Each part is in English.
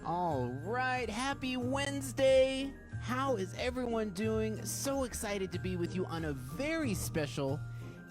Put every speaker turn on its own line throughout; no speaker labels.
All right, happy Wednesday. How is everyone doing? So excited to be with you on a very special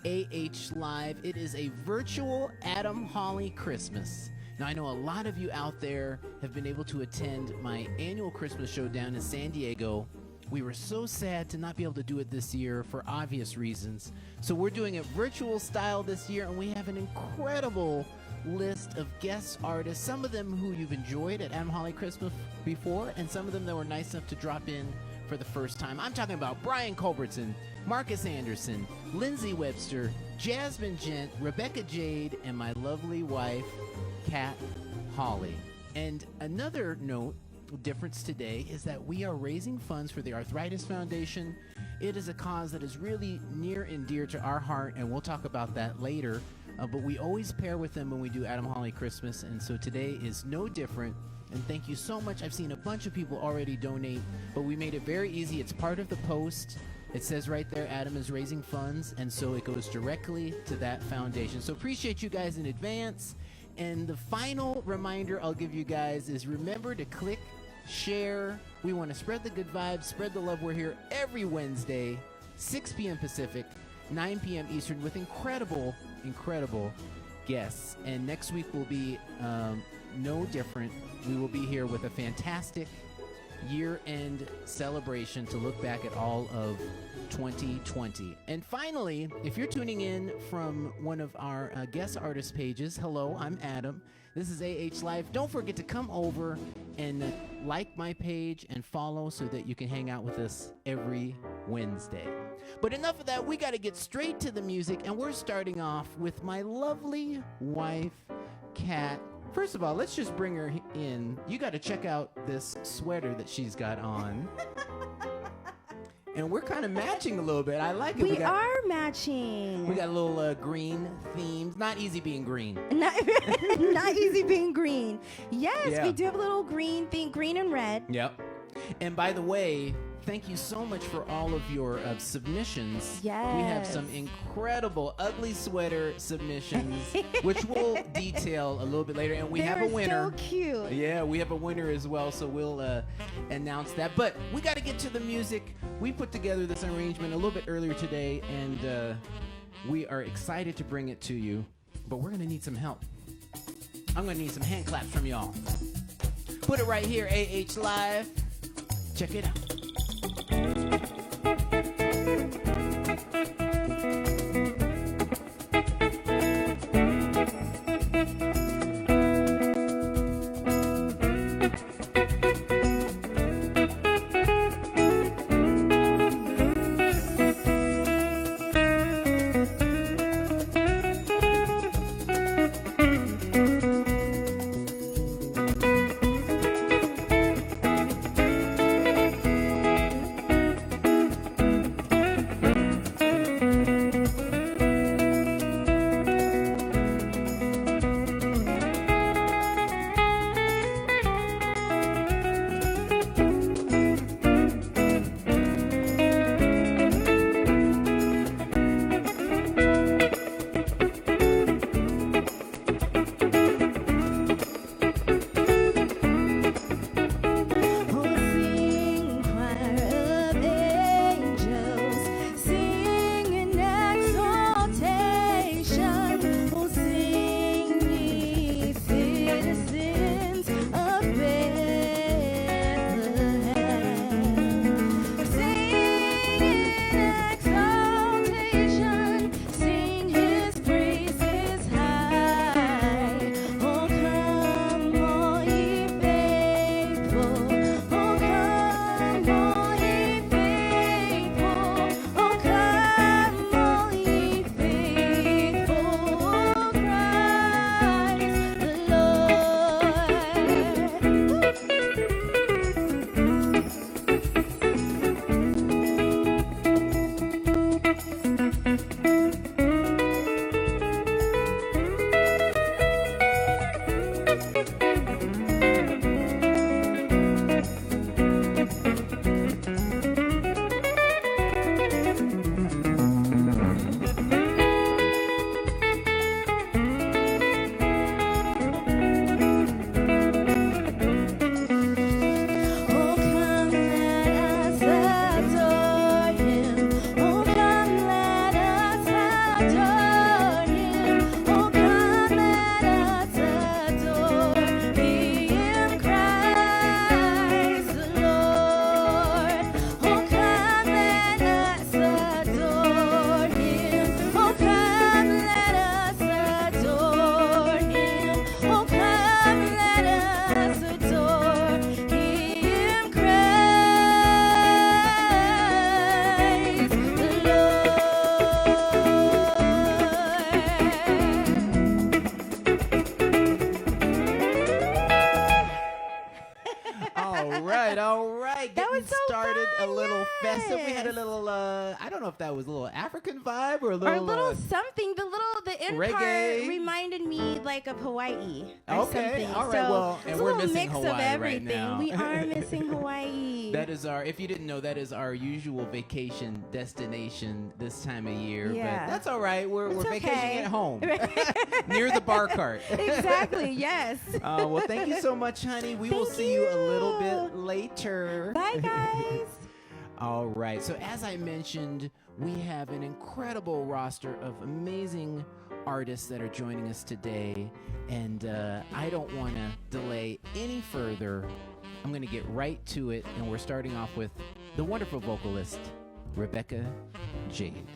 AH Live. It is a virtual Adam Hawley Christmas. Now, I know a lot of you out there have been able to attend my annual Christmas show down in San Diego. We were so sad to not be able to do it this year for obvious reasons. So we're doing it virtual style this year, and we have an incredible list of guest artists, some of them who you've enjoyed at Adam Hawley Christmas before, and some of them that were nice enough to drop in for the first time. I'm talking about Brian Culbertson, Marcus Anderson, Lindsey Webster, Jazmin Ghent, Rebecca Jade, and my lovely wife, Kat Hawley. And another note, difference today, is that we are raising funds for the Arthritis Foundation. It is a cause that is really near and dear to our heart, and we'll talk about that later. But we always pair with them when we do Adam Hawley Christmas, and so today is no different. And thank you so much. I've seen a bunch of people already donate, but we made it very easy. It's part of the post. It says right there, Adam is raising funds, and so it goes directly to that foundation. So appreciate you guys in advance. And the final reminder I'll give you guys is remember to click share. We want to spread the good vibes, spread the love. We're here every Wednesday, 6 p.m. Pacific, 9 p.m. Eastern, with incredible guests. And next week will be no different. We will be here with a fantastic year-end celebration to look back at all of 2020. And finally, if you're tuning in from one of our guest artist pages, hello, I'm Adam. This is AH Live. Don't forget to come over and like my page and follow so that you can hang out with us every Wednesday. But enough of that. We got to get straight to the music, and we're starting off with my lovely wife, Kat. First of all, let's just bring her in. You got to check out this sweater that she's got on. And we're kind of matching a little bit. I like it.
We are matching.
We got a little green themes. Not easy being green.
Not easy being green. Yes,
Yeah.
we do have a little green theme, green and red.
Yep. And by the way, thank you so much for all of your submissions.
Yes.
We have some incredible ugly sweater submissions, which we'll detail a little bit later. And we have a winner.
So cute.
Yeah, we have a winner as well, so we'll announce that. But we got to get to the music. We put together this arrangement a little bit earlier today, and we are excited to bring it to you. But we're going to need some help. I'm going to need some hand claps from y'all. Put it right here, AH Live. Check it out. right,
That
getting
was so
started
fun,
a little festive. We had a
yes.
little, I don't know if that was a little African vibe or a
Or a
little,
little something. The end
reggae.
part reminded me like of Hawaii or
Okay,
something.
all right,
So
well,
it's
and
a
we're
little
missing
mix
Hawaii
of
right
everything.
now.
We are missing Hawaii.
That is our, if you didn't know, that is our usual vacation destination this time of year.
Yeah.
But that's all right. We're
It's
vacationing
okay.
at home near the bar cart.
Exactly. Yes.
Well, thank you so much, honey. We will
Thank
see you a little
you.
bit later.
Bye, guys.
All right. So as I mentioned, we have an incredible roster of amazing artists that are joining us today. And I don't want to delay any further. I'm going to get right to it. And we're starting off with the wonderful vocalist, Rebecca Jade.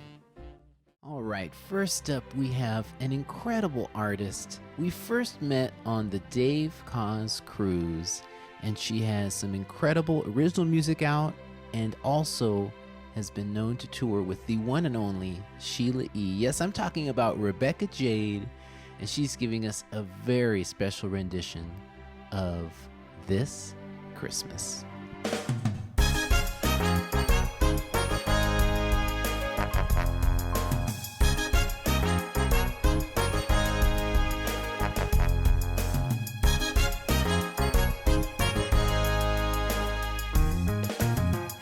All right, first up, we have an incredible artist. We first met on the Dave Cause cruise, and she has some incredible original music out and also has been known to tour with the one and only Sheila E. Yes, I'm talking about Rebecca Jade, and she's giving us a very special rendition of This Christmas.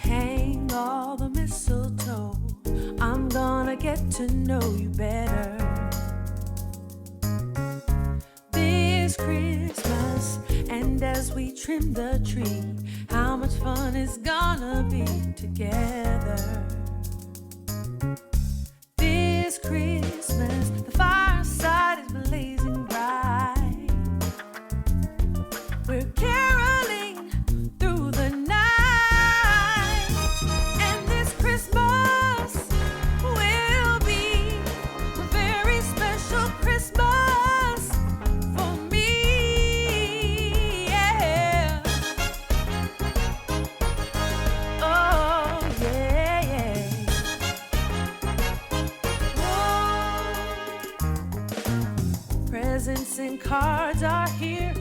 Hang all the mistletoe. I'm gonna get to know you better this Christmas. And as we trim the tree, how much fun it's gonna be together this Christmas. The fireside is blazing bright. We're caroling through the night, and this Christmas will be a very special Christmas for me. Yeah. Oh yeah, yeah. Whoa. Presents and cards are here.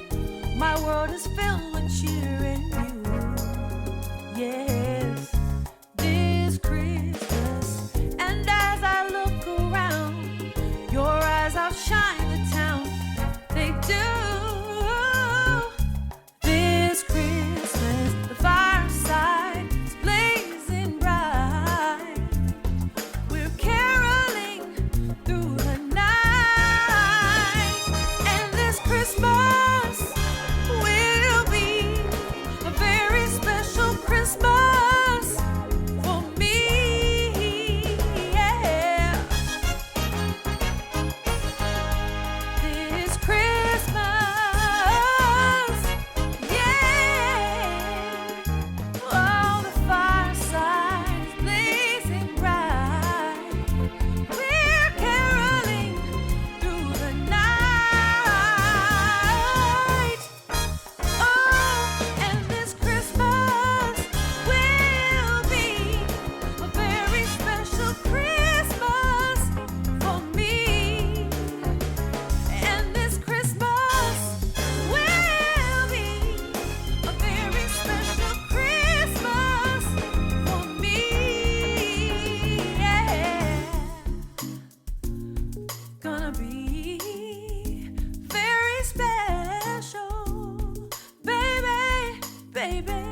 My world is filled with cheer and you. Yes, this Christmas. And as I look around, your eyes outshine the town. They do. This Christmas, the fireside is blazing bright. We're caroling through the night, and this Christmas will be a very special Christmas for me. Yeah. This Christmas, yeah. Oh, the fireside is blazing bright. We're caroling through the night. Oh, and this Christmas will be a very special Christmas for me. And this Christmas will be a very special Christmas for me. Yeah. Gonna be very special, baby, baby,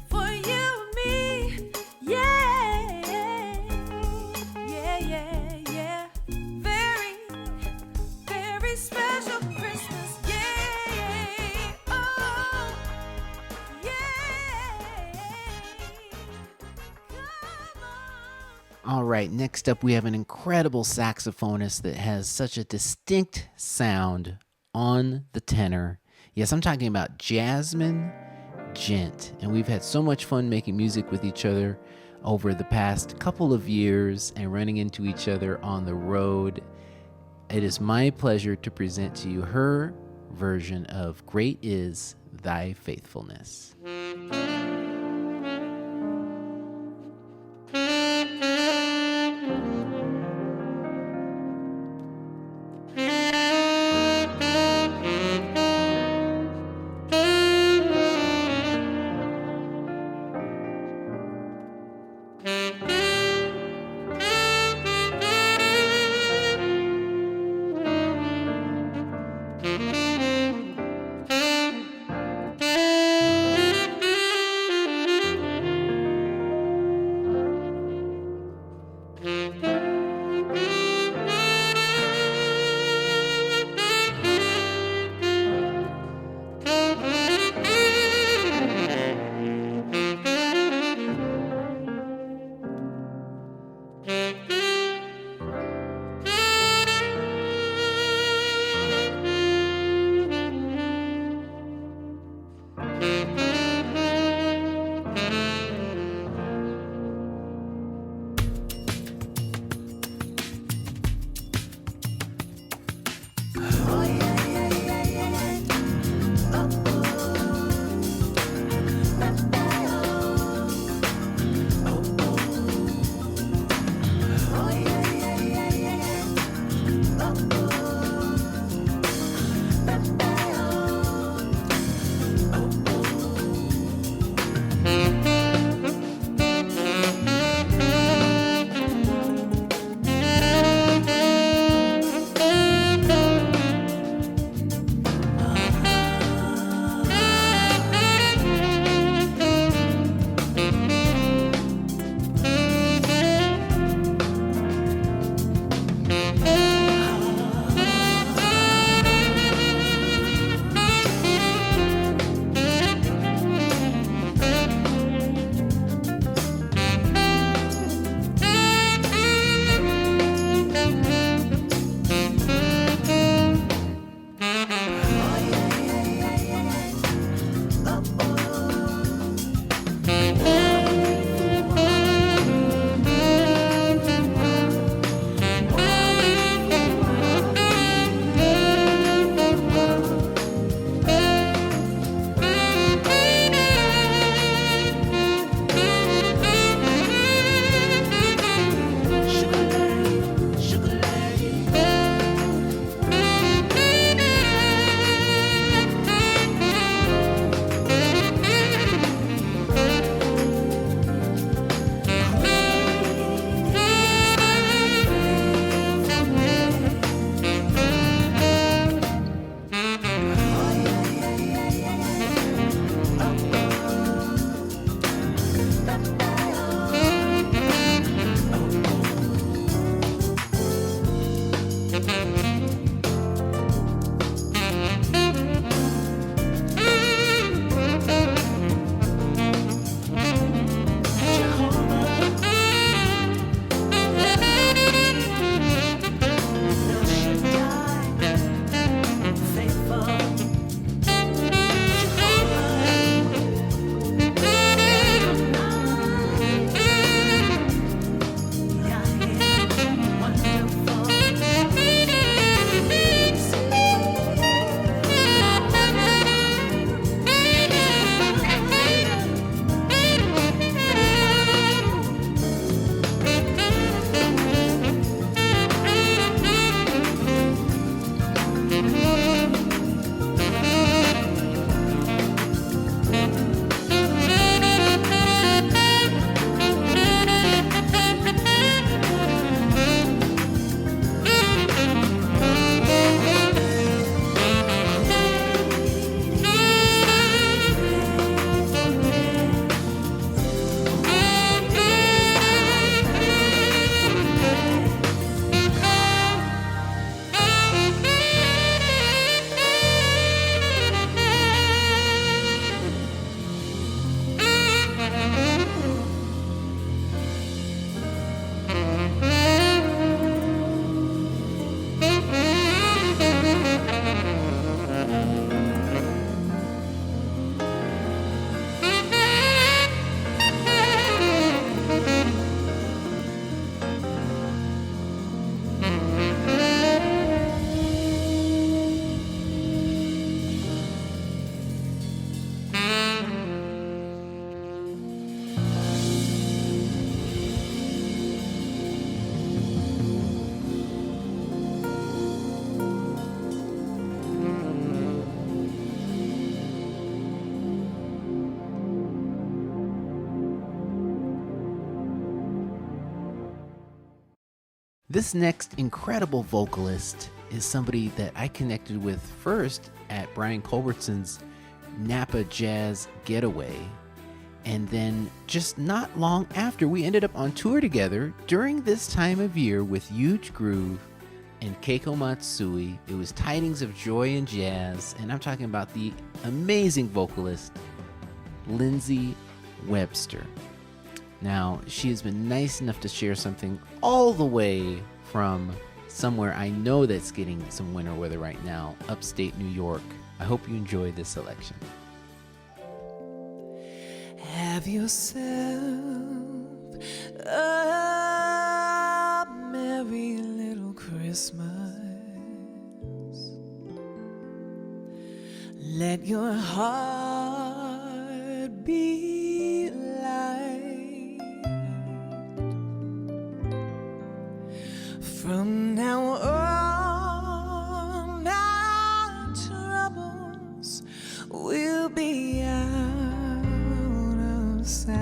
for you and me. Yeah, yeah, yeah, yeah. Very, very special Christmas. Yeah, oh, yeah. Come on.
All right, next up, we have an incredible saxophonist that has such a distinct sound on the tenor. Yes, I'm talking about Jazmin Ghent, and we've had so much fun making music with each other over the past couple of years and running into each other on the road. It is my pleasure to present to you her version of Great Is Thy Faithfulness. This next incredible vocalist is somebody that I connected with first at Brian Culbertson's Napa Jazz Getaway. And then just not long after, we ended up on tour together during this time of year with Huge Groove and Keiko Matsui. It was Tidings of Joy and Jazz, and I'm talking about the amazing vocalist, Lindsey Webster. Now, she has been nice enough to share something all the way from somewhere I know that's getting some winter weather right now, upstate New York. I hope you enjoy this selection.
Have yourself a merry little Christmas. Let your heart be light. From now on, our troubles will be out of sight.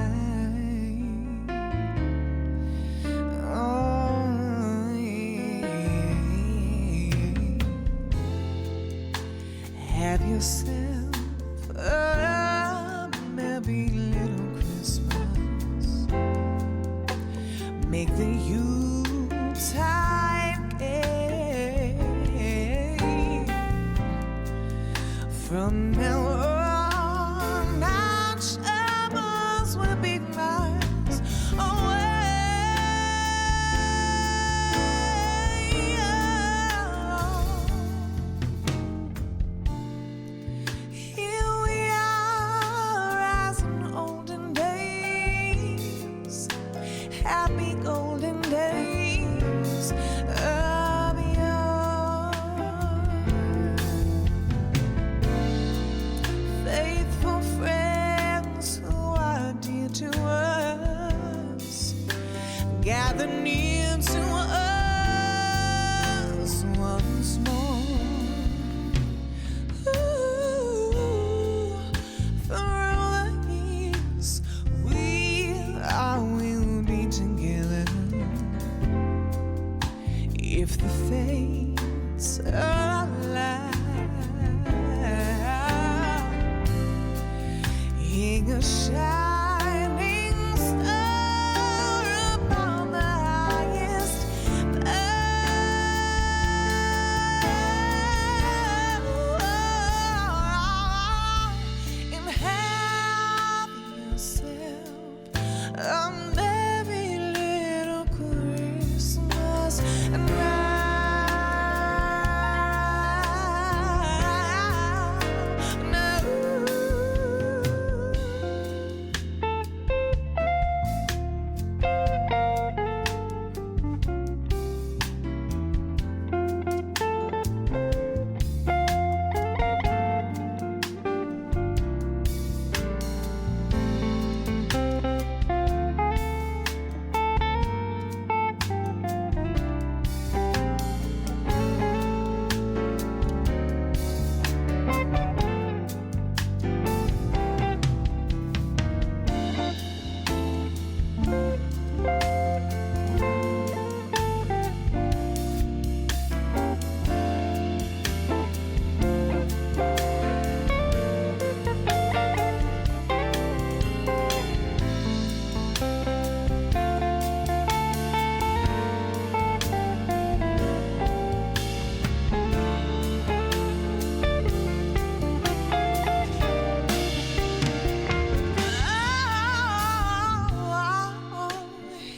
Oh, yeah. Have yourself a merry little Christmas. Make the Yuletide gay. From now on, our troubles will be miles away. Here we are as in olden days, happy golden days of yore. Faithful friends who are dear to us, gather near to us once more. Ooh, through the years, we will be together. If the fates allow, hang a shining star upon the highest bough, and have yourself a merry little Christmas now.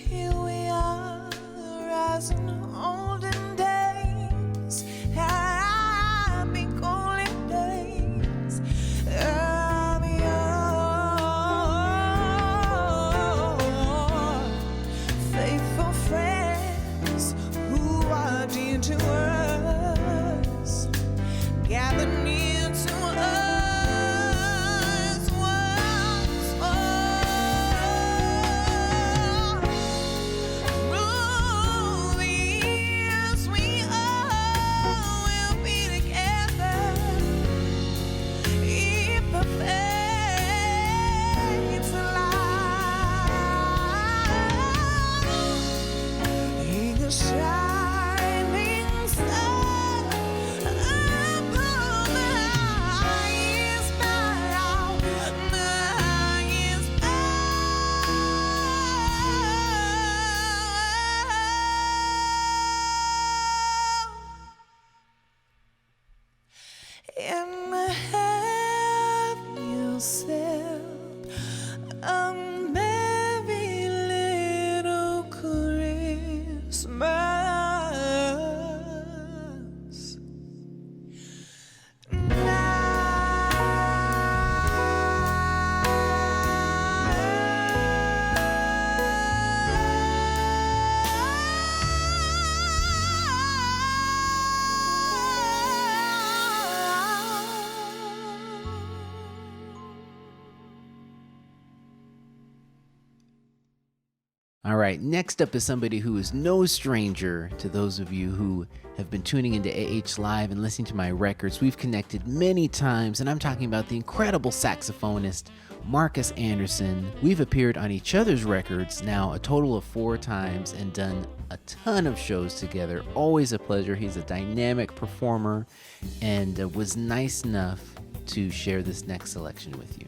Here we are as in olden days, happy golden days of yore. Faithful friends who are dear to us, gather near to us once more. Through the years,
right, next up is somebody who is no stranger to those of you who have been tuning into AH Live and listening to my records. We've connected many times, and I'm talking about the incredible saxophonist Marcus Anderson. We've appeared on each other's records now a total of 4 times and done a ton of shows together. Always a pleasure. He's a dynamic performer and was nice enough to share this next selection with you.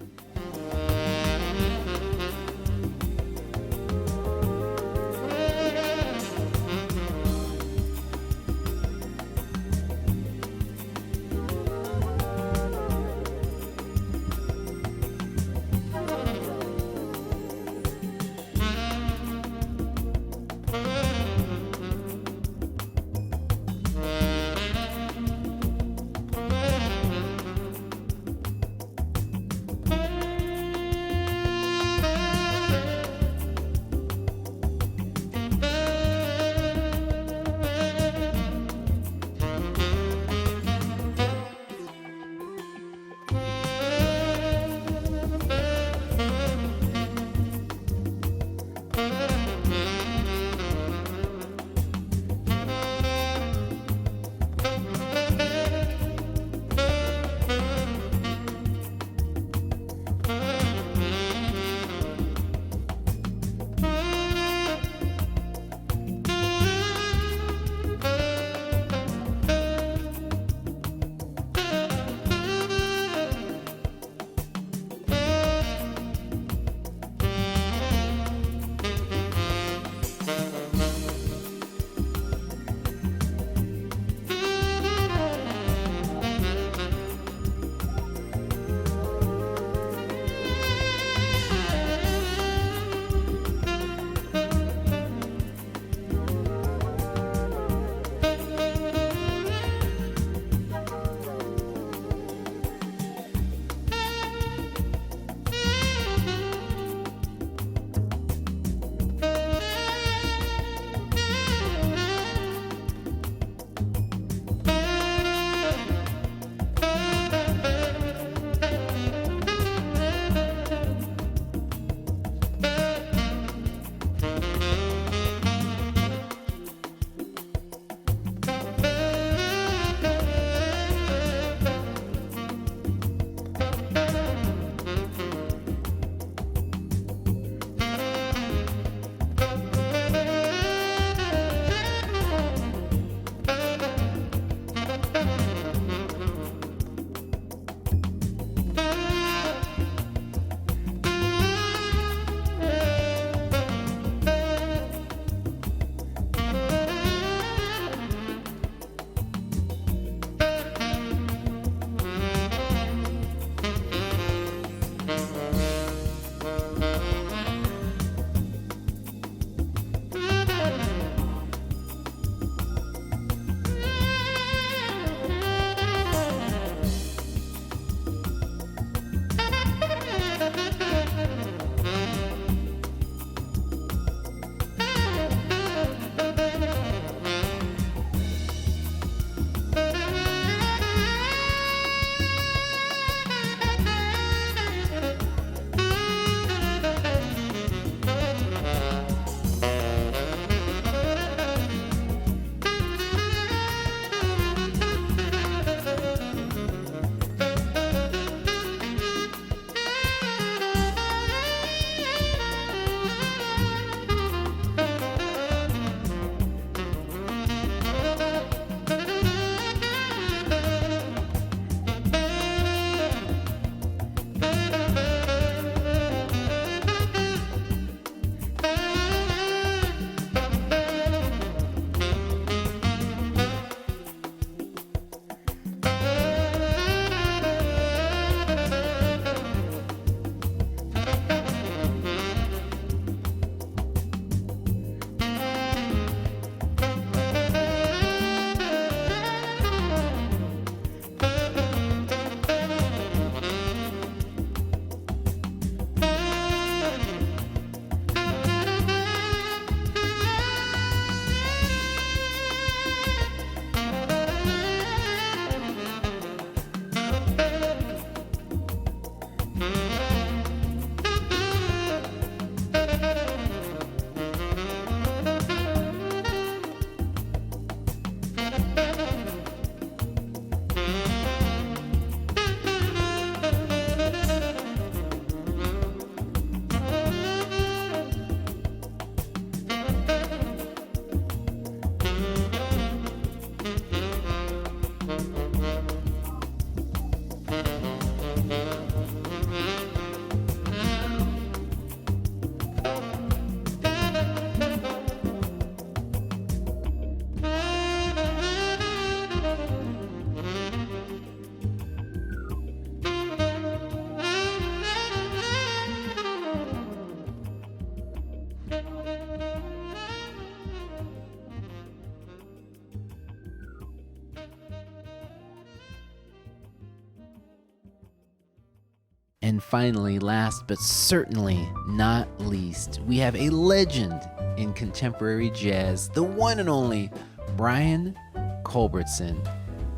And finally, last but certainly not least, we have a legend in contemporary jazz, the one and only Brian Culbertson.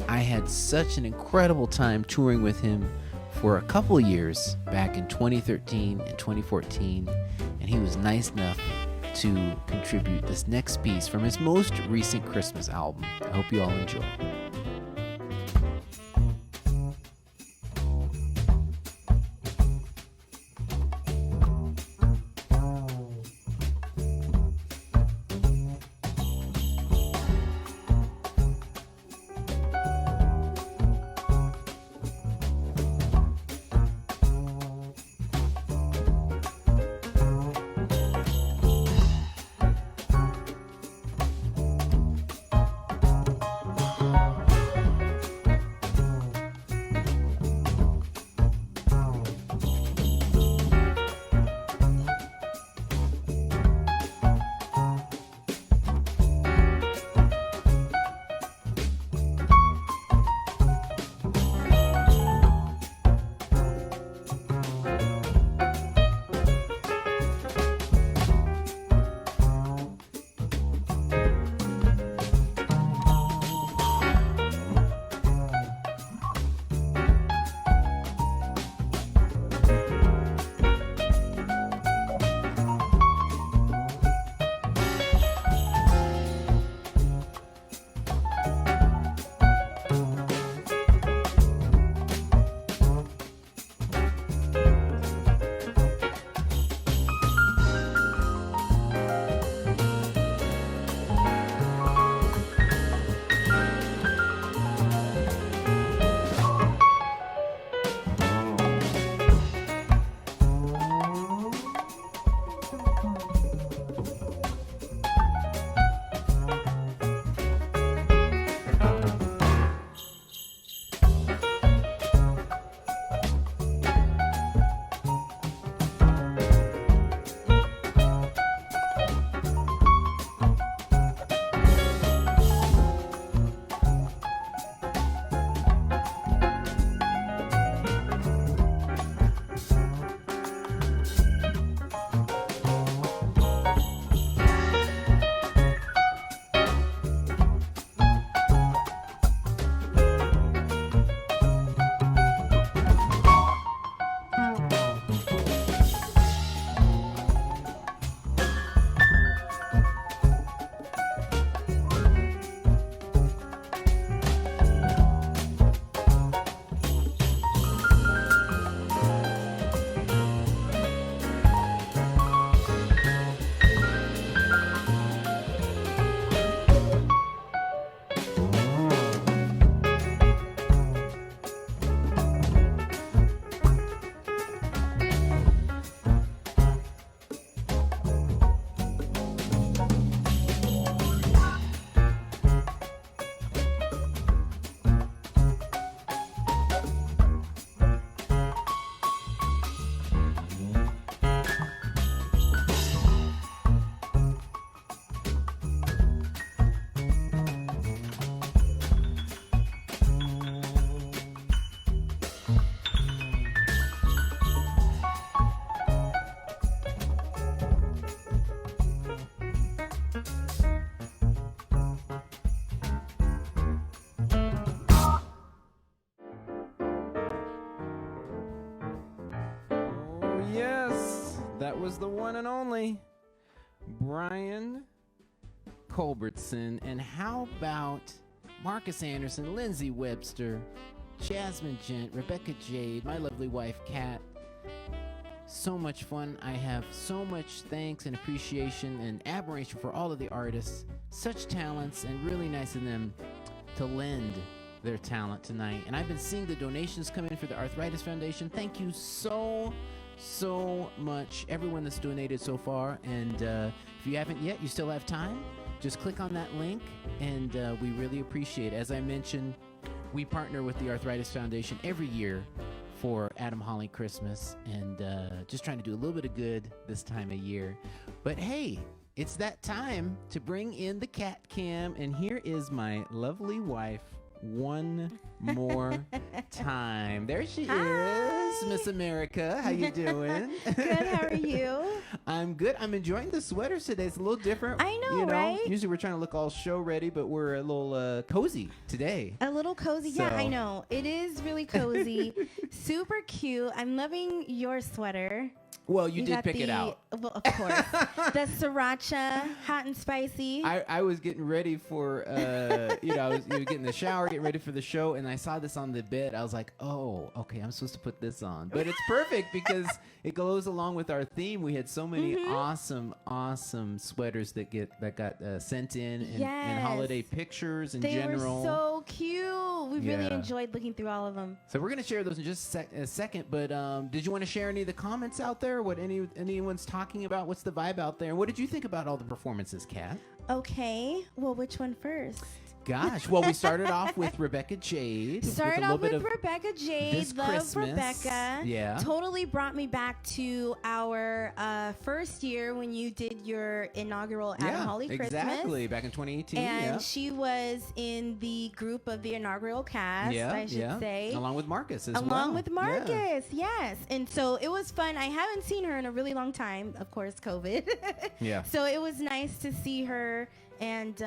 I had such an incredible time touring with him for a couple years back in 2013 and 2014, and he was nice enough to contribute this next piece from his most recent Christmas album. I hope you all enjoy. That was the one and only Brian Culbertson. And how about Marcus Anderson, Lindsey Webster, Jazmin, Ghent, Rebecca Jade, my lovely wife Kat. So much fun. I have so much thanks and appreciation and admiration for all of the artists. Such talents, and really nice of them to lend their talent tonight. And I've been seeing the donations come in for the Arthritis Foundation. Thank you so much, everyone that's donated so far. And if you haven't yet, you still have time. Just click on that link, and we really appreciate it. As I mentioned, we partner with the Arthritis Foundation every year for Adam Hawley Christmas, and just trying to do a little bit of good this time of year. But hey, it's that time to bring in the cat cam, and here is my lovely wife, one more time. There she
Hi.
is, Miss America. How you doing?
Good. How are you?
I'm good. I'm enjoying the sweaters today. It's a little different.
I know, right?
Usually we're trying to look all show ready, but we're a little cozy today.
A little cozy. Yeah,
So-
I know. It is really cozy. Super cute. I'm loving your sweater.
Well, you did
got
pick it out.
Well, of course. The sriracha, hot and spicy.
I was getting ready for, I was getting in the shower, getting ready for the show, and I saw this on the bed. I was like, oh, okay, I'm supposed to put this on. But it's perfect because it goes along with our theme. We had so many awesome sweaters that got sent in and
Yes.
holiday pictures in
They
general.
were so cute. We really
Yeah.
enjoyed looking through all of them.
So we're going to share those in just a second, but did you want to share any of the comments out there? What anyone's talking about? What's the vibe out there? What did you think about all the performances, Kat?
Okay. Well, which one first?
Gosh, well, we started off with Rebecca Jade.
Started
with a
off
little
with
bit of
Rebecca Jade.
This
Love
Christmas.
Rebecca.
Yeah.
Totally brought me back to our first year when you did your inaugural Adam Hawley Christmas.
Exactly, back in 2018.
And she was in the group of the inaugural cast, I should say.
Along with Marcus as well.
Along with
Yeah.
Marcus, yes. And so it was fun. I haven't seen her in a really long time, of course, COVID.
Yeah.
So it was nice to see her and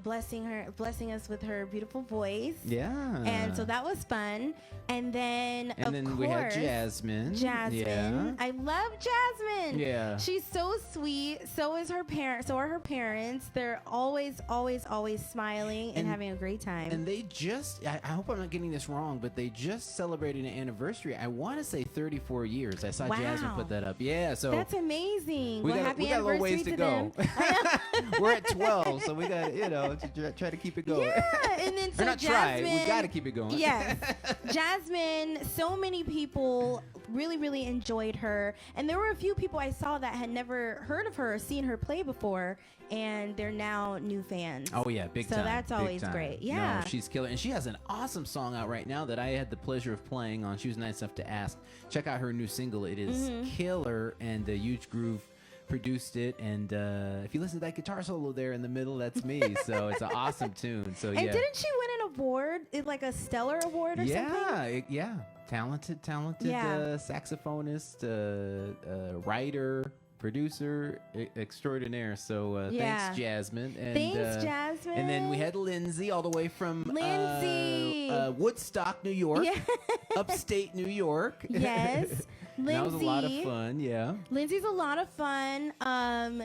blessing us with her beautiful voice.
Yeah.
And so that was fun. And then
And then we had Jazmin.
Jazmin. I love Jazmin.
Yeah.
She's so sweet. So is her parents. So are her parents. They're always smiling and having a great time.
And they just, I hope I'm not getting this wrong, but they just celebrated an anniversary. I want to say 34 years. I saw Jazmin
Wow.
put that up. Yeah. So
That's amazing.
we
Well,
got
happy
a little ways
anniversary
to go.
them.
We're at 12, so we got to try to keep it going.
Yeah, and then so
or not try. We
Jazmin-
got to keep it going.
Yes. Jazmin, so many people really enjoyed her. And there were a few people I saw that had never heard of her or seen her play before, and they're now new fans.
Oh yeah, big time.
So that's
big
always
time.
great. Yeah.
No, she's killer, and she has an awesome song out right now that I had the pleasure of playing on. She was nice enough to ask. Check out her new single. It is killer, and Huge Groove produced it. And if you listen to that guitar solo there in the middle, that's me. So it's an awesome tune. So
And
yeah.
didn't she win an award, like a Stellar Award or something?
Yeah. Talented
Yeah.
saxophonist, writer, producer extraordinaire. So
Yeah.
thanks, Jazmin. And,
Thanks, Jazmin.
And then we had Lindsey all the way from
Lindsey.
Woodstock, New York,
Yeah.
upstate New York.
Yes. Lindsey.
That was a lot of fun. Yeah.
Lindsay's a lot of fun.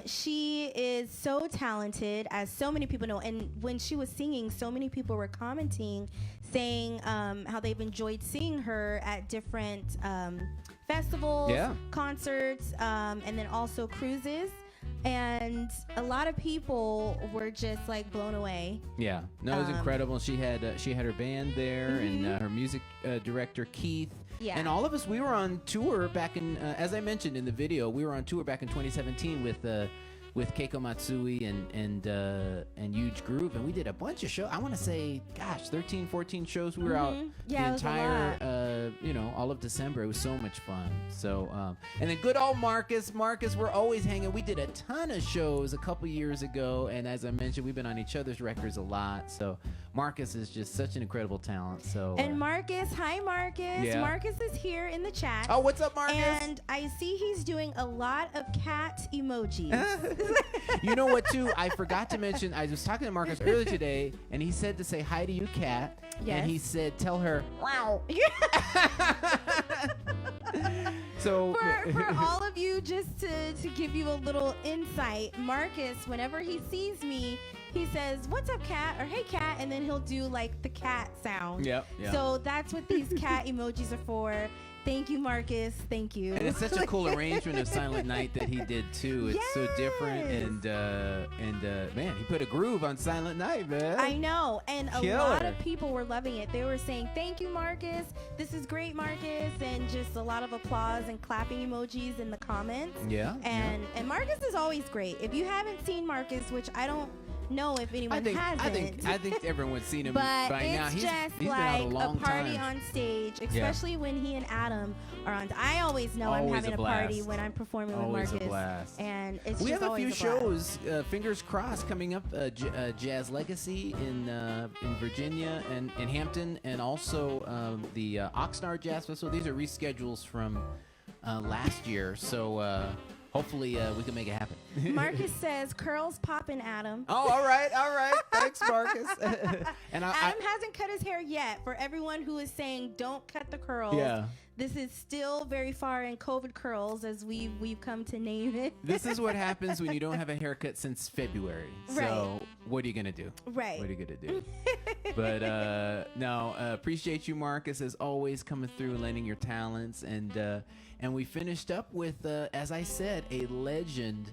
She is so talented, as so many people know. And when she was singing, so many people were commenting, saying how they've enjoyed seeing her at different festivals,
Yeah.
concerts, and then also cruises. And a lot of people were just like blown away.
Yeah, no, it was incredible. She had her band there, and her music director Keith.
Yeah.
And all of us, we were on tour back in, as I mentioned in the video, we were on tour back in 2017 with Keiko Matsui and Huge Groove, and we did a bunch of shows. I want to say, gosh, 13, 14 shows. We were out
Yeah,
the
it was a
entire, all of December. It was so much fun. So, and then good old Marcus. We're always hanging. We did a ton of shows a couple years ago, and as I mentioned, we've been on each other's records a lot. So Marcus is just such an incredible talent. So
And Marcus, hi Marcus.
Yeah.
Marcus is here in the chat.
oh, what's up, Marcus?
And I see he's doing a lot of cat emojis.
You know what, too? I forgot to mention, I was talking to Marcus earlier today, and he said to say hi to you, Kat.
Yes.
And he said, tell her, wow. So
for all of you, just to give you a little insight, Marcus, whenever he sees me, he says, "What's up, cat?" or "Hey, cat," and then he'll do like the cat sound.
Yep.
So that's what these cat emojis are for. Thank you, Marcus. Thank you.
And it's such a cool arrangement of Silent Night that he did too. It's so different, and man, he put a groove on Silent Night, man.
I know, and a
Killer.
lot of people were loving it. They were saying, "Thank you, Marcus. This is great, Marcus," and just a lot of applause and clapping emojis in the comments.
Yeah.
And Marcus is always great. If you haven't seen Marcus, which I don't know if anyone hasn't.
I think everyone's seen him
But
by now.
it's
He's
just
been out
like
a long
party
time.
on stage, especially when he and Adam are on. I always know I'm
Always
having
a
a party
blast.
when I'm performing
Always a
with Marcus.
blast.
And it's
We
just
have a few
always blast.
shows, fingers crossed, coming up. Jazz Legacy in Virginia and in Hampton, and also the Oxnard Jazz Festival. These are reschedules from last year, so hopefully we can make it happen.
Marcus says, curls poppin', Adam.
Oh, all right. Thanks, Marcus. And
Adam hasn't cut his hair yet. For everyone who is saying don't cut the curls,
Yeah.
this is still very far in COVID curls, as we've come to name it.
This is what happens when you don't have a haircut since February. So
Right.
what are you gonna do?
Right.
What are you gonna do? But no, appreciate you, Marcus, as always, coming through and lending your talents. And we finished up with, as I said, a legend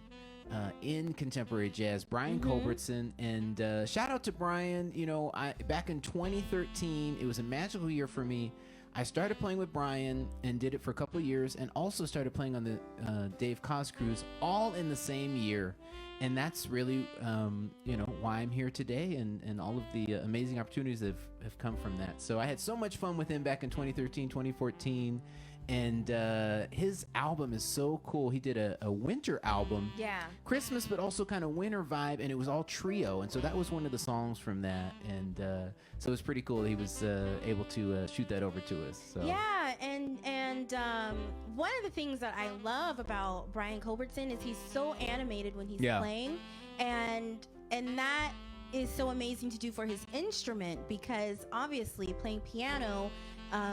in contemporary jazz, Brian Culbertson. And shout out to Brian. You know, back in 2013, it was a magical year for me. I started playing with Brian and did it for a couple of years, and also started playing on the Dave Koz cruise, all in the same year. And that's really, why I'm here today, and all of the amazing opportunities that have come from that. So I had so much fun with him back in 2013, 2014. And his album is so cool. He did a winter album.
Yeah.
Christmas, but also kind of winter vibe, and it was all trio. And so that was one of the songs from that. And so it was pretty cool. He was able to shoot that over to us. So.
Yeah, and one of the things that I love about Brian Culbertson is he's so animated when he's playing, and that is so amazing to do for his instrument, because obviously playing piano,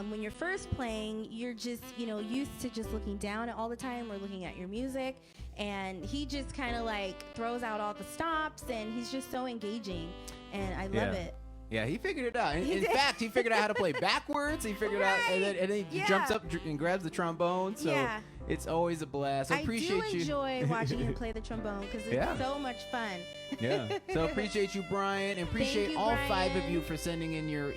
when you're first playing, you're just, used to just looking down all the time or looking at your music, and he just kind of like throws out all the stops, and he's just so engaging, and I love it.
Yeah, he figured it out. In fact, he figured out how to play backwards. He figured out, and then he jumps up and grabs the trombone. So it's always a blast. I appreciate
do enjoy watching him play the trombone, because it's so much fun.
Yeah. So appreciate you, Brian, and appreciate all 5 of you for sending in your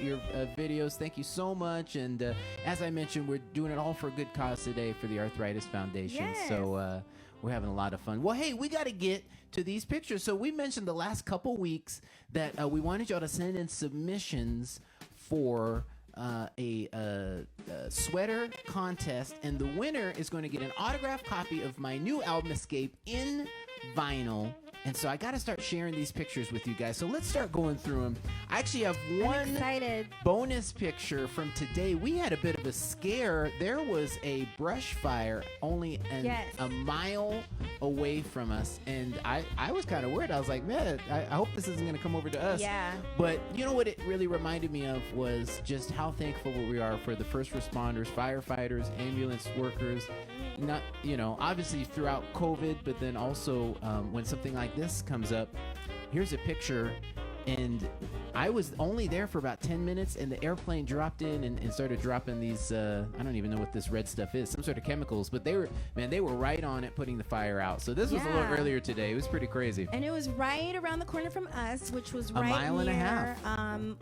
videos. Thank you so much. And as I mentioned, we're doing it all for a good cause today for the Arthritis Foundation.
Yes.
So we're having a lot of fun. Well, hey, we got to get to these pictures. So we mentioned the last couple weeks that we wanted y'all to send in submissions for a sweater contest, and the winner is going to get an autographed copy of my new album Escape in vinyl. And so I got to start sharing these pictures with you guys. So let's start going through them. I actually have one bonus picture from today. We had a bit of a scare. There was a brush fire only a mile away from us. And I was kind of worried. I was like, man, I hope this isn't going to come over to us.
Yeah.
But you know what it really reminded me of was just how thankful we are for the first responders, firefighters, ambulance workers. Not, obviously throughout COVID, but then also when something like this comes up. Here's a picture, and I was only there for about 10 minutes, and the airplane dropped in and started dropping these, I don't even know what this red stuff is, some sort of chemicals, but they were right on it putting the fire out. So this was a little earlier today. It was pretty crazy.
And it was right around the corner from us, which was
a mile and a half.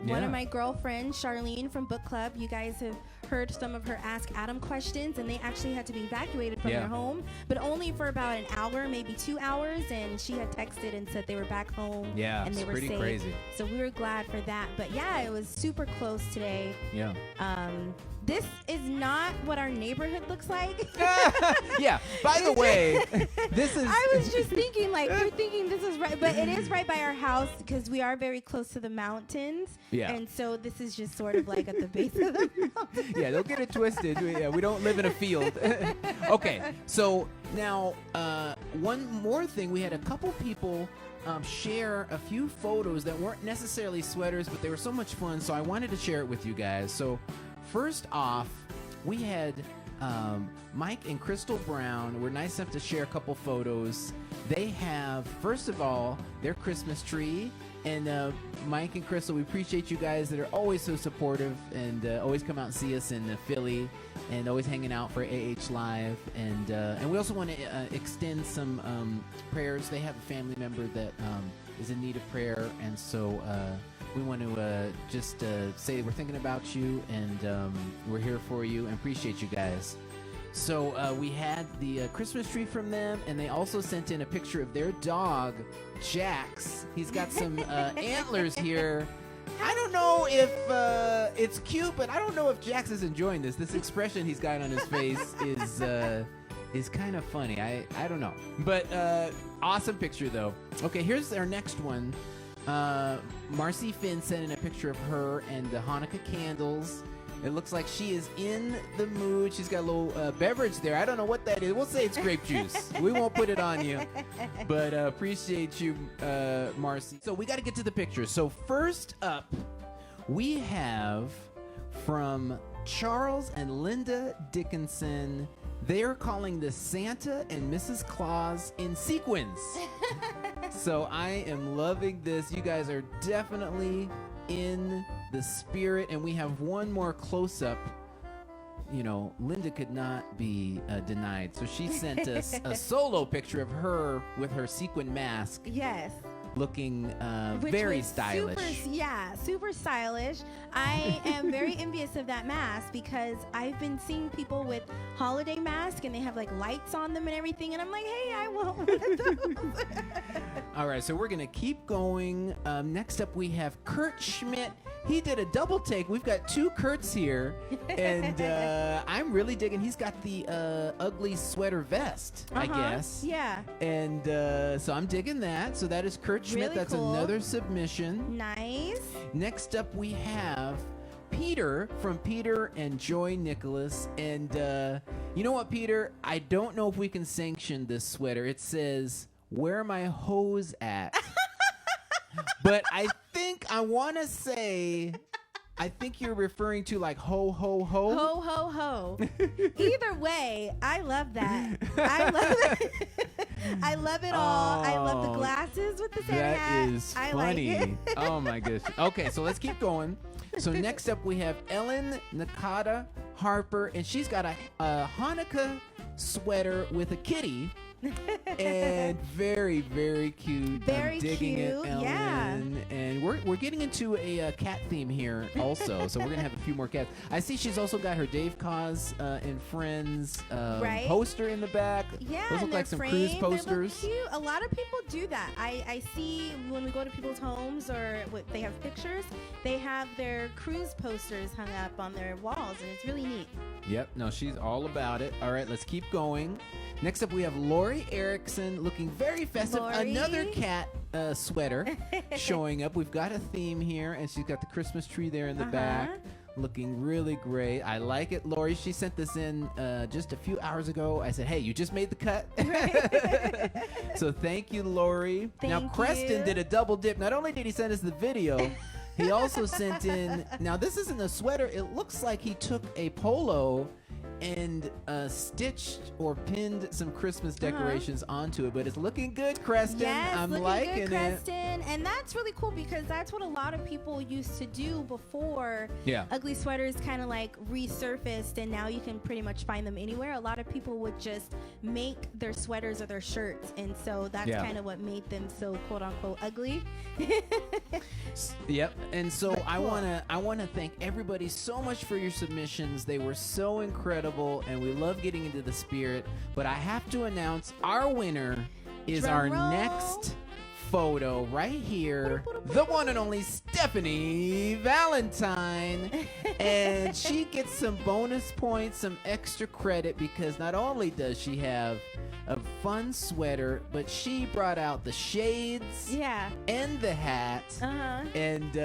One of my girlfriends, Charlene from Book Club. You guys have heard some of her Ask Adam questions, and they actually had to be evacuated from their home, but only for about an hour, maybe 2 hours, and she had texted and said they were back home and they were
pretty
safe.
Crazy.
So we were glad for that. But yeah, it was super close today.
Yeah.
This is not what our neighborhood looks like.
Yeah. By the way, this is.
I was just thinking, you're thinking this is right, but it is right by our house because we are very close to the mountains.
Yeah.
And so this is just sort of like at the base of the mountain.
Yeah, don't get it twisted. We don't live in a field. Okay. So now, one more thing. We had a couple people share a few photos that weren't necessarily sweaters, but they were so much fun. So I wanted to share it with you guys. So first off, we had Mike and Crystal Brown were nice enough to share a couple photos. They have, first of all, their Christmas tree. And Mike and Crystal, we appreciate you guys that are always so supportive and always come out and see us in Philly and always hanging out for AH Live. And we also want to extend some prayers. They have a family member that is in need of prayer. And so we want to just say we're thinking about you, and we're here for you and appreciate you guys. So we had the Christmas tree from them, and they also sent in a picture of their dog, Jax. He's got some antlers here. I don't know if it's cute, but I don't know if Jax is enjoying this. This expression he's got on his face is kind of funny. I don't know. But awesome picture, though. Okay, here's our next one. Marcy Finn sent in a picture of her and the Hanukkah candles. It looks like she is in the mood. She's got a little beverage there. I don't know what that is. We'll say it's grape juice. We won't put it on you. But appreciate you, Marcy. So we got to get to the pictures. So first up, we have from Charles and Linda Dickinson. They are calling this Santa and Mrs. Claus in sequins. So I am loving this. You guys are definitely in the spirit, and we have one more close-up. You know, Linda could not be denied, so she sent us a solo picture of her with her sequin mask.
Yes.
Looking
Which
very
was
stylish.
Super stylish. I am very envious of that mask because I've been seeing people with holiday masks and they have like lights on them and everything, and I'm like, hey, I want one of those.
All right, so we're gonna keep going. Next up, we have Kurt Schmidt. He did a double take. We've got two Kurts here, and I'm really digging. He's got the ugly sweater vest, I guess.
Yeah.
And so I'm digging that. So that is Kurt Schmidt.
Really
That's
cool.
another submission.
Nice.
Next up, we have Peter from Peter and Joy Nicholas. And you know what, Peter? I don't know if we can sanction this sweater. It says, "Where my hose at?" But I want to say, I think you're referring to like ho, ho, ho.
Ho, ho, ho. Either way, I love that. I love it. I love it all. I love the glasses with the Santa hat.
That is
I
funny.
like it.
Oh my gosh. Okay, so let's keep going. So next up we have Ellen Nakata Harper, and she's got a Hanukkah sweater with a kitty. And very, very cute.
Very
I'm digging
cute,
it, Ellen.
yeah.
And we're getting into a cat theme here also. So we're gonna have a few more cats. I see she's also got her Dave Cause and Friends
Right.
poster in the back.
Yeah,
Those
and
look like
they're
some cruise
framed. They look
posters.
cute. A lot of people do that. I see when we go to people's homes or they have pictures, they have their cruise posters hung up on their walls, and it's really neat.
Yep, no, she's all about it. All right, let's keep going. Next up, we have Lori Erickson looking very festive.
Lori.
Another cat sweater showing up. We've got a theme here, and she's got the Christmas tree there in the back. Looking really great. I like it. Lori, she sent this in just a few hours ago. I said, hey, you just made the cut. So thank you, Lori. Now,
Thank
Preston
you.
did a double dip. Not only did he send us the video, he also sent in, now this isn't a sweater. It looks like he took a polo and stitched or pinned some Christmas decorations onto it, but it's looking good, Creston.
Yes,
I'm
looking
liking
good,
it.
Creston. And that's really cool because that's what a lot of people used to do before
Yeah.
ugly sweaters kind of like resurfaced, and now you can pretty much find them anywhere. A lot of people would just make their sweaters or their shirts, and so that's
Yeah.
kind of what made them so quote unquote ugly.
Yep. And so
But
I
cool.
wanna thank everybody so much for your submissions. They were so incredible, and we love getting into the spirit. But I have to announce our winner is
Drum
our
roll.
next photo right here, the one and only Stephanie Valentine. And she gets some bonus points, some extra credit, because not only does she have a fun sweater, but she brought out the shades
Yeah.
and the hat.
Uh-huh.
And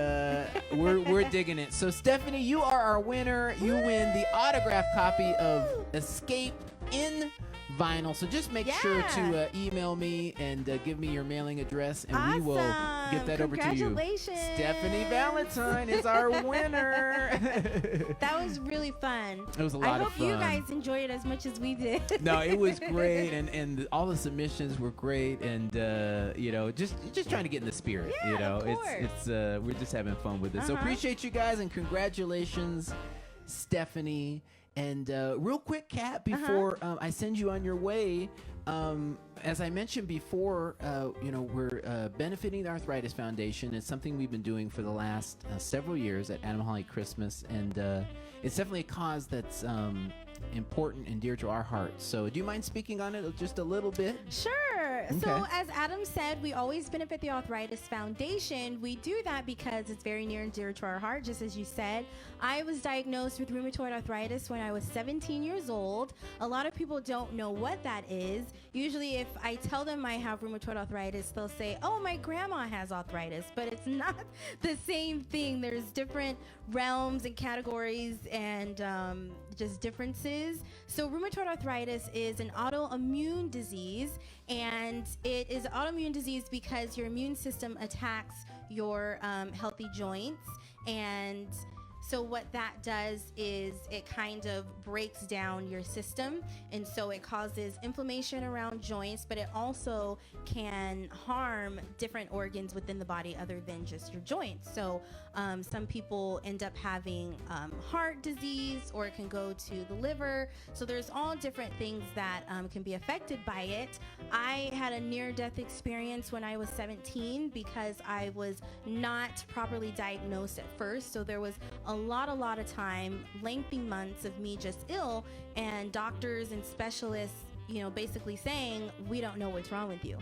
we're digging it. So Stephanie, you are our winner. You win the autographed copy of Escape in vinyl. So just make sure to email me and give me your mailing address, and we will get that over to you.
Congratulations.
Stephanie Valentine is our winner.
That was really fun.
It was a lot
I
of
hope you
fun.
guys enjoyed it as much as we did.
No, it was great, and all the submissions were great, and you know, just trying to get in the spirit.
Yeah,
you know,
of course.
it's we're just having fun with it. So
Uh-huh.
appreciate you guys, and congratulations, Stephanie. And real quick, Kat, before I send you on your way, as I mentioned before, you know, we're benefiting the Arthritis Foundation. It's something we've been doing for the last several years at Adam Hawley Christmas, and it's definitely a cause that's important and dear to our hearts. So do you mind speaking on it just a little bit?
Sure. So as Adam said, we always benefit the Arthritis Foundation. We do that because it's very near and dear to our heart, just as you said. I was diagnosed with rheumatoid arthritis when I was 17 years old. A lot of people don't know what that is. Usually if I tell them I have rheumatoid arthritis, they'll say, oh, my grandma has arthritis, but it's not the same thing. There's different realms and categories and just differences. So rheumatoid arthritis is an autoimmune disease, and it is an autoimmune disease because your immune system attacks your healthy joints. And so what that does is it kind of breaks down your system, and so it causes inflammation around joints, but it also can harm different organs within the body other than just your joints. So some people end up having heart disease, or it can go to the liver. So there's all different things that can be affected by it. I had a near-death experience when I was 17 because I was not properly diagnosed at first. So there was a lot of time, lengthy months of me just ill, and doctors and specialists, basically saying, we don't know what's wrong with you.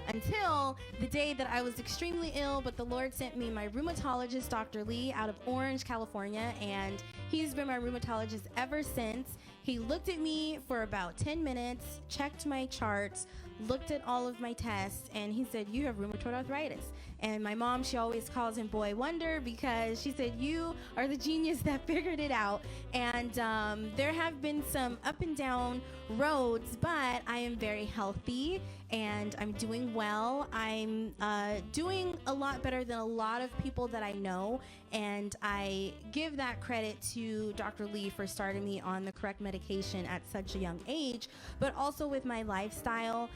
Until the day that I was extremely ill, but the Lord sent me my rheumatologist, Dr. Lee, out of Orange, California, and he's been my rheumatologist ever since. He looked at me for about 10 minutes, checked my charts, looked at all of my tests, and he said, you have rheumatoid arthritis. And my mom, she always calls him Boy Wonder, because she said, you are the genius that figured it out. And there have been some up and down roads, but I am very healthy and I'm doing well. I'm doing a lot better than a lot of people that I know. And I give that credit to Dr. Lee for starting me on the correct medication at such a young age, but also with my lifestyle.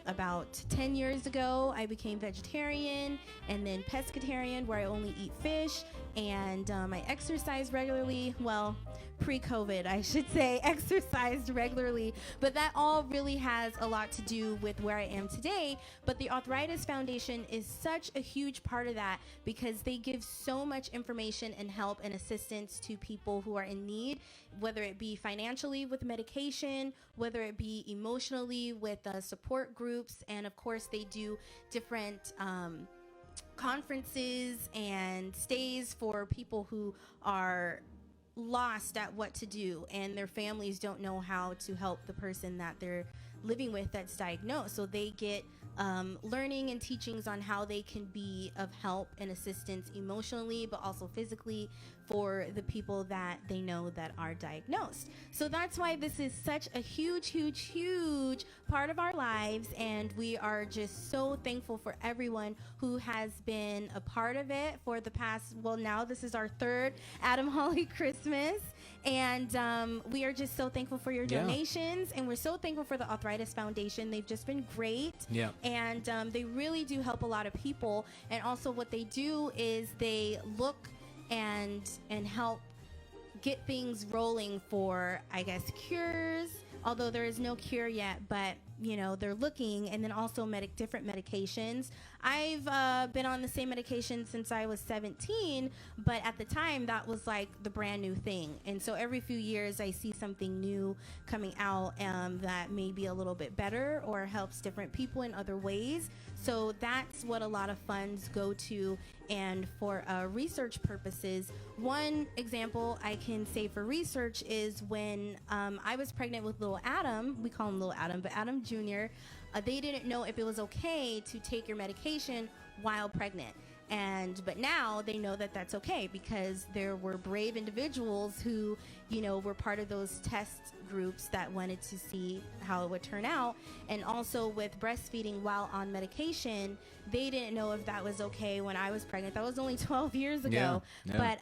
About 10 years ago, I became vegetarian and then pescatarian, where I only eat fish, and I exercise regularly. Well, pre-COVID, I should say, exercised regularly, but that all really has a lot to do with where I am today. But the Arthritis Foundation is such a huge part of that, because they give so much information and help and assistance to people who are in need, whether it be financially with medication, whether it be emotionally with support groups, and of course they do different conferences and stays for people who are lost at what to do, and their families don't know how to help the person that they're living with that's diagnosed. So they get learning and teachings on how they can be of help and assistance emotionally, but also physically, for the people that they know that are diagnosed. So that's why this is such a huge part of our lives, and we are just so thankful for everyone who has been a part of it for the past, well, now this is our third Adam Hawley Christmas, and we are just so thankful for your donations, and we're so thankful for the Arthritis Foundation. They've just been great, and they really do help a lot of people. And also what they do is they look and help get things rolling for, I guess, cures, although there is no cure yet, but they're looking, and then also different medications. I've been on the same medication since I was 17, but at the time that was like the brand new thing. And so every few years I see something new coming out that may be a little bit better or helps different people in other ways. So that's what a lot of funds go to. And for research purposes, one example I can say for research is when I was pregnant with little Adam. We call him little Adam, but Adam Jr., they didn't know if it was okay to take your medication while pregnant. But now they know that that's okay, because there were brave individuals who, were part of those test groups that wanted to see how it would turn out. And also with breastfeeding while on medication, they didn't know if that was okay when I was pregnant. That was only 12 years ago. But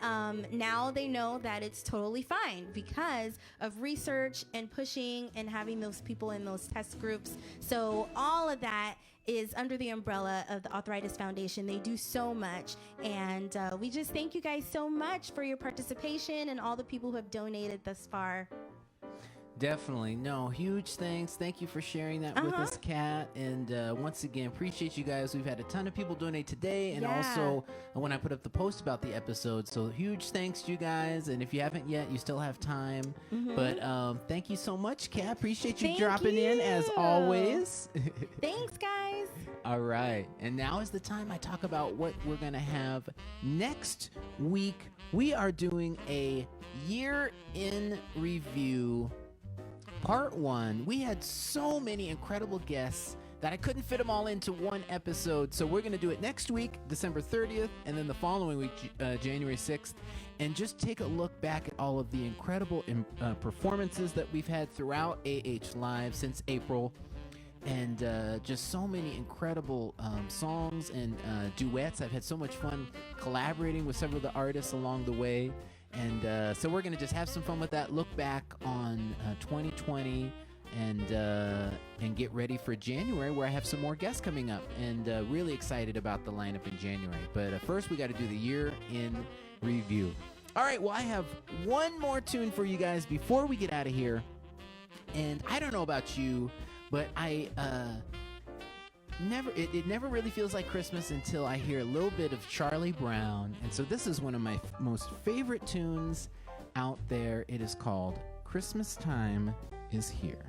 now they know that it's totally fine because of research and pushing and having those people in those test groups. So all of that is under the umbrella of the Arthritis Foundation. They do so much, and we just thank you guys so much for your participation and all the people who have donated thus far.
Definitely. No, huge thanks. Thank you for sharing that with us, Kat. And once again, appreciate you guys. We've had a ton of people donate today and also when I put up the post about the episode. So huge thanks to you guys. And if you haven't yet, you still have time. But thank you so much, Kat. Appreciate you dropping in as always.
Thanks, guys.
All right. And now is the time I talk about what we're going to have next week. We are doing a year in review. Part 1, we had so many incredible guests that I couldn't fit them all into one episode. So we're going to do it next week, December 30th, and then the following week, January 6th, and just take a look back at all of the incredible performances that we've had throughout AH Live since April. And just so many incredible songs and duets. I've had so much fun collaborating with several of the artists along the way. And so we're going to just have some fun with that, look back on 2020, and get ready for January, where I have some more guests coming up, and really excited about the lineup in January. But first, we got to do the year in review. All right, well, I have one more tune for you guys before we get out of here. And I don't know about you, but it never really feels like Christmas until I hear a little bit of Charlie Brown. And so this is one of my most favorite tunes out there. It is called Christmas Time Is Here.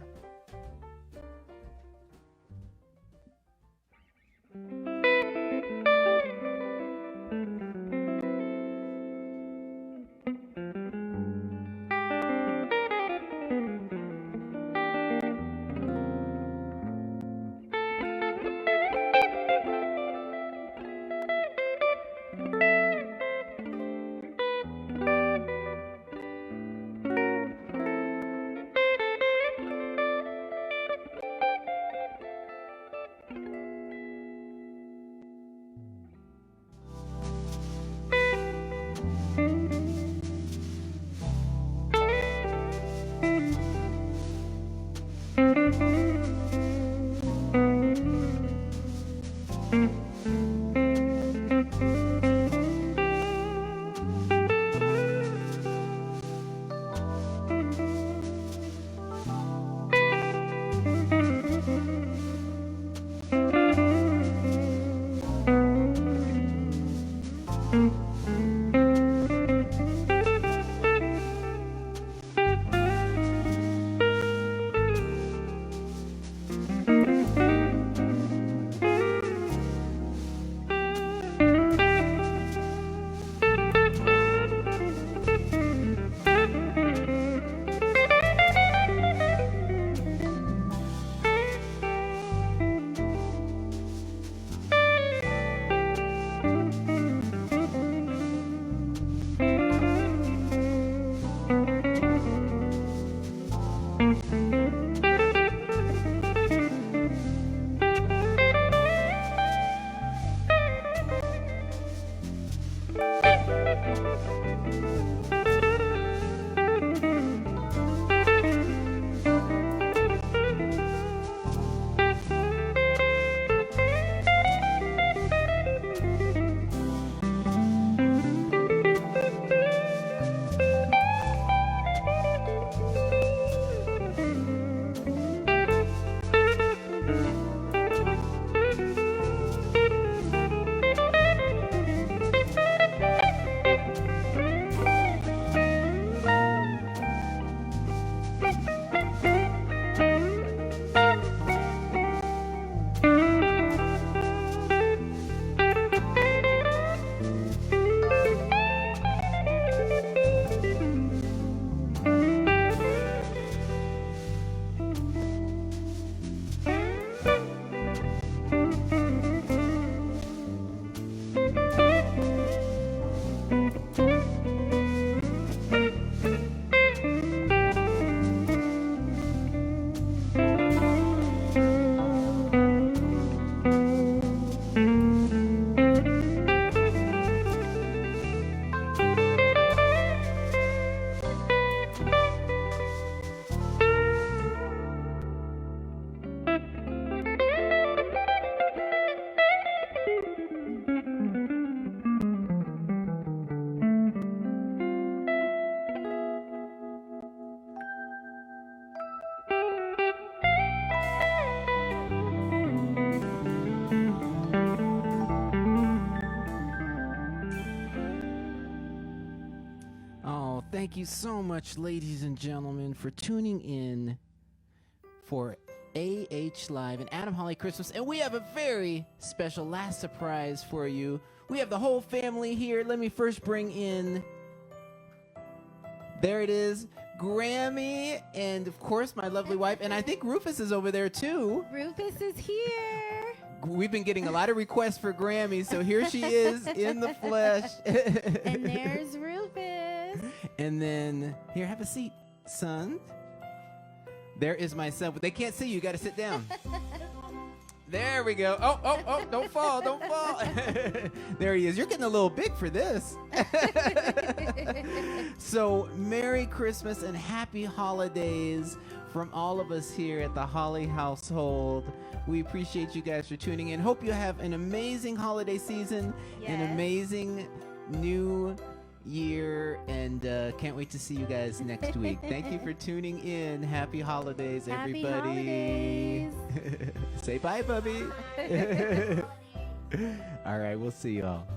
Thank you so much, ladies and gentlemen, for tuning in for AH Live and Adam Hawley Christmas. And we have a very special last surprise for you. We have the whole family here. Let me first bring in, there it is, Grammy, and of course my lovely wife. And I think Rufus is over there too.
Rufus is here.
We've been getting a lot of requests for Grammy, so here she is in the flesh.
And there's Rufus.
And then, here, have a seat, son. There is my son, but they can't see you. You got to sit down. There we go. Oh, don't fall, don't fall. There he is. You're getting a little big for this. So, Merry Christmas and Happy Holidays from all of us here at the Hawley household. We appreciate you guys for tuning in. Hope you have an amazing holiday season, an amazing new year, and can't wait to see you guys next week. Thank you for tuning in. Happy holidays,
Happy
everybody.
holidays.
Say bye, Bubby. All right, we'll see y'all.